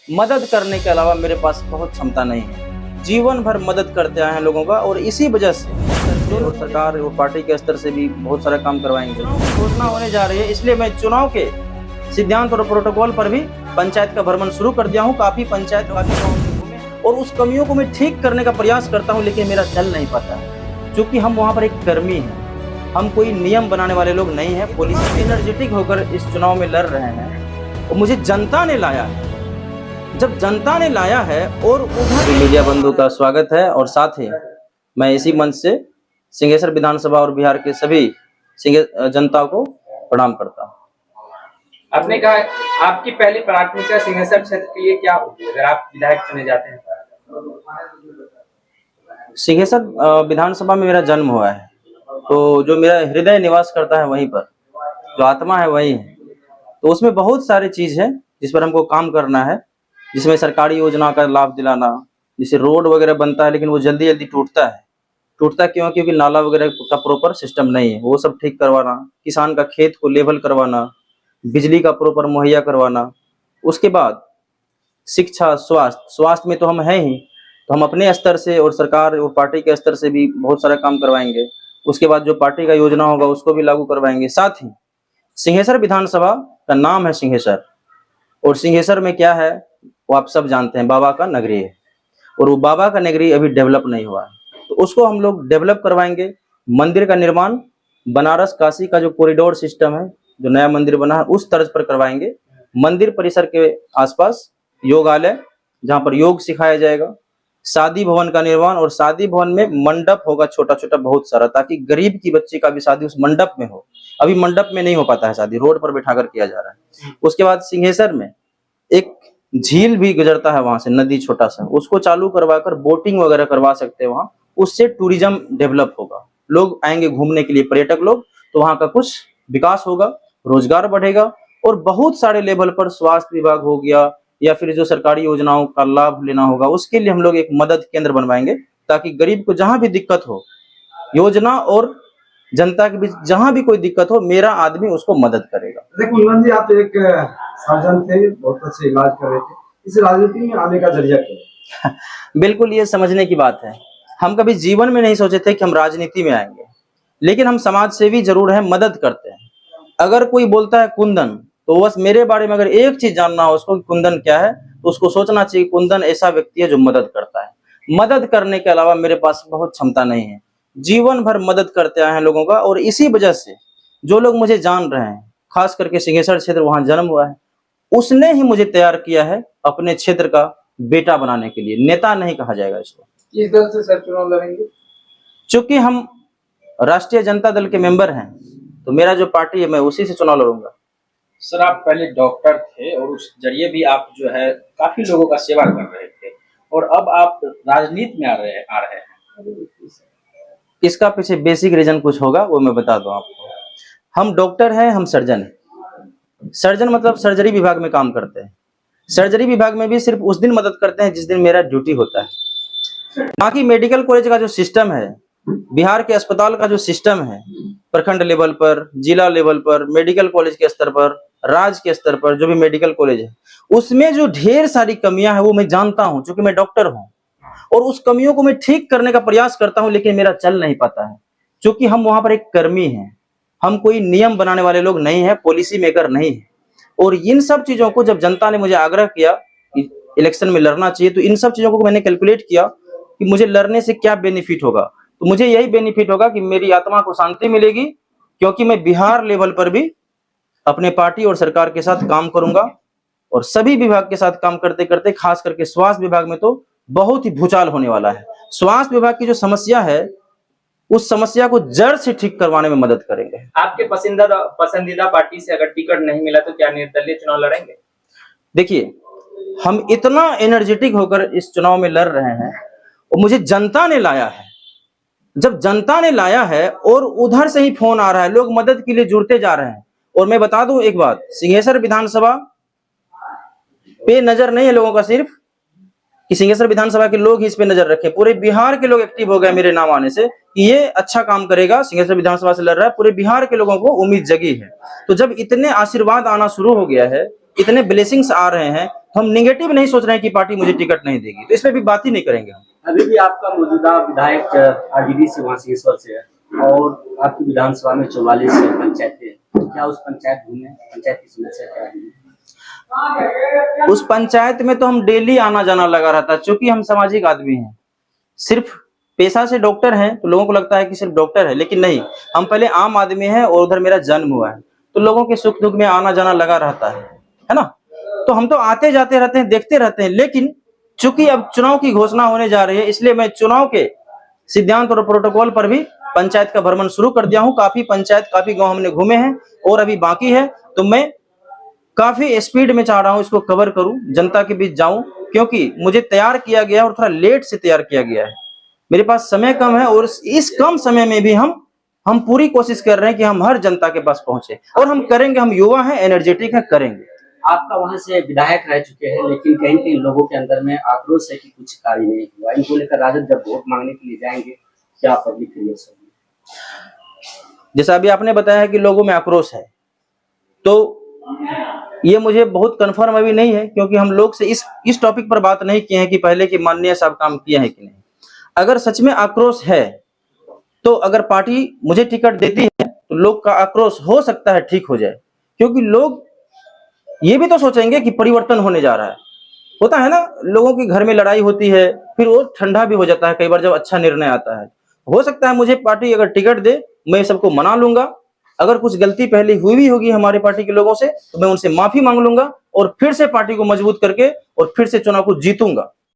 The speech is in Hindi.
मदद करने के अलावा मेरे पास बहुत क्षमता नहीं है। जीवन भर मदद करते आए हैं लोगों का, और इसी वजह से और सरकार और पार्टी के स्तर से भी बहुत सारा काम करवाएंगे। घोषणा होने जा रही है, इसलिए मैं चुनाव के सिद्धांत और प्रोटोकॉल पर भी पंचायत का भ्रमण शुरू कर दिया हूँ। काफी पंचायत काफी गाँव में घूमे और उस कमियों को मैं ठीक करने का प्रयास करता हूँ, लेकिन मेरा चल नहीं पाता है, क्योंकि हम वहाँ पर एक कर्मी हैं। हम कोई नियम बनाने वाले लोग नहीं हैं। पुलिस एनर्जेटिक होकर इस चुनाव में लड़ रहे हैं और मुझे जनता ने लाया है। जब जनता ने लाया है और उधर मीडिया बंधु का स्वागत है, और साथ ही मैं इसी मंच से सिंहेश्वर विधानसभा और बिहार के सभी जनता को प्रणाम करता हूँ। आपने कहा आपकी पहली प्राथमिकता सिंहेश्वर क्षेत्र के लिए क्या होगी अगर आप विधायक चुने जाते हैं? सिंहेश्वर विधानसभा में मेरा जन्म हुआ है, तो जो मेरा हृदय निवास करता है वहीं पर, जो आत्मा है वही है। तो उसमें बहुत सारी चीज है जिस पर हमको काम करना है, जिसमें सरकारी योजना का लाभ दिलाना। जैसे रोड वगैरह बनता है लेकिन वो जल्दी जल्दी टूटता क्यों? क्योंकि नाला वगैरह का प्रॉपर सिस्टम नहीं है, वो सब ठीक करवाना। किसान का खेत को लेवल करवाना, बिजली का प्रॉपर मुहैया करवाना। उसके बाद शिक्षा, स्वास्थ्य में तो हम हैं ही, तो हम अपने स्तर से और सरकार और पार्टी के स्तर से भी बहुत सारा काम करवाएंगे। उसके बाद जो पार्टी का योजना होगा उसको भी लागू करवाएंगे। साथ ही सिंहेश्वर विधानसभा का नाम है सिंहेश्वर, और सिंहेश्वर में क्या है वो आप सब जानते हैं, बाबा का नगरी है। और वो बाबा का नगरी अभी डेवलप नहीं हुआ है, तो उसको हम लोग डेवलप करवाएंगे। मंदिर का निर्माण बनारस काशी का जो कॉरिडोर सिस्टम है, जो नया मंदिर बना है, उस तर्ज पर करवाएंगे। मंदिर परिसर के आसपास योगालय, जहाँ पर योग सिखाया जाएगा। शादी भवन का निर्माण, और शादी भवन में मंडप होगा छोटा छोटा बहुत सारा, ताकि गरीब की बच्ची का भी शादी उस मंडप में हो। अभी मंडप में नहीं हो पाता है शादी, रोड पर बैठा कर किया जा रहा है। उसके बाद सिंहेश्वर में एक झील भी गुजरता है वहां से, नदी छोटा सा, उसको चालू करवाकर बोटिंग वगैरह करवा सकते हैं वहां। उससे टूरिज्म डेवलप होगा, लोग आएंगे घूमने के लिए, पर्यटक लोग, तो वहां का कुछ विकास होगा, रोजगार बढ़ेगा। और बहुत सारे लेवल पर स्वास्थ्य विभाग हो गया, या फिर जो सरकारी योजनाओं का लाभ लेना होगा, उसके लिए हम लोग एक मदद केंद्र बनवाएंगे, ताकि गरीब को जहां भी दिक्कत हो, योजना और जनता के बीच जहां भी कोई दिक्कत हो, मेरा आदमी उसको मदद करेगा। देखो जी, आप एक सर्जन थे, बहुत अच्छे इलाज कर रहे थे, इस राजनीति में आने का जरिया क्या? बिल्कुल, ये समझने की बात है। हम कभी जीवन में नहीं सोचे थे कि हम राजनीति में आएंगे, लेकिन हम समाज सेवी जरूर हैं, मदद करते हैं। अगर कोई बोलता है कुंदन, तो बस मेरे बारे में अगर एक चीज जानना हो उसको, कुंदन क्या है, तो उसको सोचना चाहिए कुंदन ऐसा व्यक्ति है जो मदद करता है। मदद करने के अलावा मेरे पास बहुत क्षमता नहीं है। जीवन भर मदद करते आए हैं लोगों का, और इसी वजह से जो लोग मुझे जान रहे हैं, खास करके सिंहेश्वर क्षेत्र, वहां जन्म हुआ है, उसने ही मुझे तैयार किया है अपने क्षेत्र का बेटा बनाने के लिए। नेता नहीं कहा जाएगा इसको। किस दल से सर चुनाव लड़ेंगे? चूंकि हम राष्ट्रीय जनता दल के मेंबर हैं, तो मेरा जो पार्टी है मैं उसी से चुनाव लड़ूंगा। सर, आप पहले डॉक्टर थे और उस जरिए भी आप जो है काफी लोगों का सेवा कर रहे थे, और अब आप राजनीति में आ रहे हैं। इसका पीछे बेसिक रीजन कुछ होगा, वो मैं बता दूं आपको। हम डॉक्टर हैं, हम सर्जन हैं। सर्जन मतलब सर्जरी विभाग में काम करते हैं। सर्जरी विभाग में भी सिर्फ उस दिन मदद करते हैं जिस दिन मेरा ड्यूटी होता है। बाकी मेडिकल कॉलेज का जो सिस्टम है, बिहार के अस्पताल का जो सिस्टम है, प्रखंड लेवल पर, जिला लेवल पर, मेडिकल कॉलेज के स्तर पर, राज्य के स्तर पर जो भी मेडिकल कॉलेज है, उसमें जो ढेर सारी कमियां हैं वो मैं जानता हूं, क्योंकि मैं डॉक्टर हूं। और उस कमियों को मैं ठीक करने का प्रयास करता हूं, लेकिन मेरा चल नहीं पाता है, क्योंकि हम वहां पर एक कर्मी हैं। हम कोई नियम बनाने वाले लोग नहीं है, पॉलिसी मेकर नहीं है। और इन सब चीजों को जब जनता ने मुझे आग्रह किया कि इलेक्शन में लड़ना चाहिए, तो इन सब चीजों को मैंने कैलकुलेट किया कि मुझे लड़ने से क्या बेनिफिट होगा। तो मुझे यही बेनिफिट होगा कि मेरी आत्मा को शांति मिलेगी, क्योंकि मैं बिहार लेवल पर भी अपने पार्टी और सरकार के साथ काम करूंगा। और सभी विभाग के साथ काम करते करते, खास करके स्वास्थ्य विभाग में तो बहुत ही भूचाल होने वाला है। स्वास्थ्य विभाग की जो समस्या है, उस समस्या को जड़ से ठीक करवाने में मदद करेंगे। आपके पसंदीदा पार्टी से अगर टिकट नहीं मिला तो क्या निर्दलीय चुनाव लड़ेंगे? देखिए, हम इतना एनर्जेटिक होकर इस चुनाव में लड़ रहे हैं, और मुझे जनता ने लाया है। जब जनता ने लाया है और उधर से ही फोन आ रहा है, लोग मदद के लिए जुड़ते जा रहे हैं। और मैं बता दूं एक बात, सिंहेश्वर विधानसभा पे नजर नहीं है लोगों का, सिर्फ कि सिंहेश्वर विधानसभा के लोग ही इस पे नजर रखें। पूरे बिहार के लोग एक्टिव हो गए मेरे नाम आने से कि ये अच्छा काम करेगा, सिंहेश्वर विधानसभा से लड़ रहा है। पूरे बिहार के लोगों को उम्मीद जगी है। तो जब इतने आशीर्वाद आना शुरू हो गया है, इतने ब्लेसिंग्स आ रहे हैं, तो हम निगेटिव नहीं सोच रहे हैं कि पार्टी मुझे टिकट नहीं देगी, तो इसमें भी बात ही नहीं करेंगे हम। अभी भी आपका मौजूदा विधायक आरजेडी से वहाँ सिंहेश्वर से है और आपकी विधानसभा में 44 पंचायतें हैं। क्या उस पंचायत घूमे, पंचायत की समस्या क्या है? उस पंचायत में तो हम डेली आना जाना लगा रहता है, क्योंकि हम सामाजिक आदमी हैं। सिर्फ पेशा से डॉक्टर हैं तो लोगों को लगता है कि सिर्फ डॉक्टर है, लेकिन नहीं, हम पहले आम आदमी हैं और उधर मेरा जन्म हुआ है, तो लोगों के सुख दुख में आना जाना लगा रहता है ना। तो हम तो आते जाते रहते हैं, देखते रहते हैं, लेकिन चूंकि अब चुनाव की घोषणा होने जा रही है, इसलिए मैं चुनाव के सिद्धांत और प्रोटोकॉल पर भी पंचायत का भ्रमण शुरू कर दिया हूं। काफी पंचायत, काफी गांव हमने घूमे हैं और अभी बाकी है, तो मैं काफी स्पीड में चाह रहा हूं इसको कवर करूं, जनता के बीच जाऊं, क्योंकि मुझे तैयार किया गया और थोड़ा लेट से तैयार किया गया है। मेरे पास समय कम है और इस कम समय में भी हम पूरी कोशिश कर रहे हैं कि हम हर जनता के पास पहुंचे, और हम करेंगे। हम युवा हैं, एनर्जेटिक हैं, करेंगे। आपका वहां से विधायक रह चुके हैं, लेकिन कहीं कहीं लोगों के अंदर में आक्रोश है कि कुछ कार्य नहीं हुआ। इनको लेकर राजद जब वोट मांगने के लिए जाएंगे, क्या पब्लिक रिएक्शन होगी? जैसा अभी आपने बताया कि लोगों में आक्रोश है, तो ये मुझे बहुत कंफर्म अभी नहीं है, क्योंकि हम लोग से इस टॉपिक पर बात नहीं किए हैं कि पहले कि माननीय साहब काम किए हैं कि नहीं। अगर सच में आक्रोश है, तो अगर पार्टी मुझे टिकट देती है तो लोग का आक्रोश हो सकता है ठीक हो जाए, क्योंकि लोग ये भी तो सोचेंगे कि परिवर्तन होने जा रहा है। होता है ना, लोगों के घर में लड़ाई होती है, फिर वो ठंडा भी हो जाता है कई बार जब अच्छा निर्णय आता है। हो सकता है मुझे पार्टी अगर टिकट दे, मैं सबको मना लूंगा। अगर कुछ गलती पहले हुई भी होगी हमारे पार्टी के लोगों से, तो मैं उनसे माफी मांग लूंगा और फिर से पार्टी को मजबूत करके और फिर से चुनाव को जीतूंगा।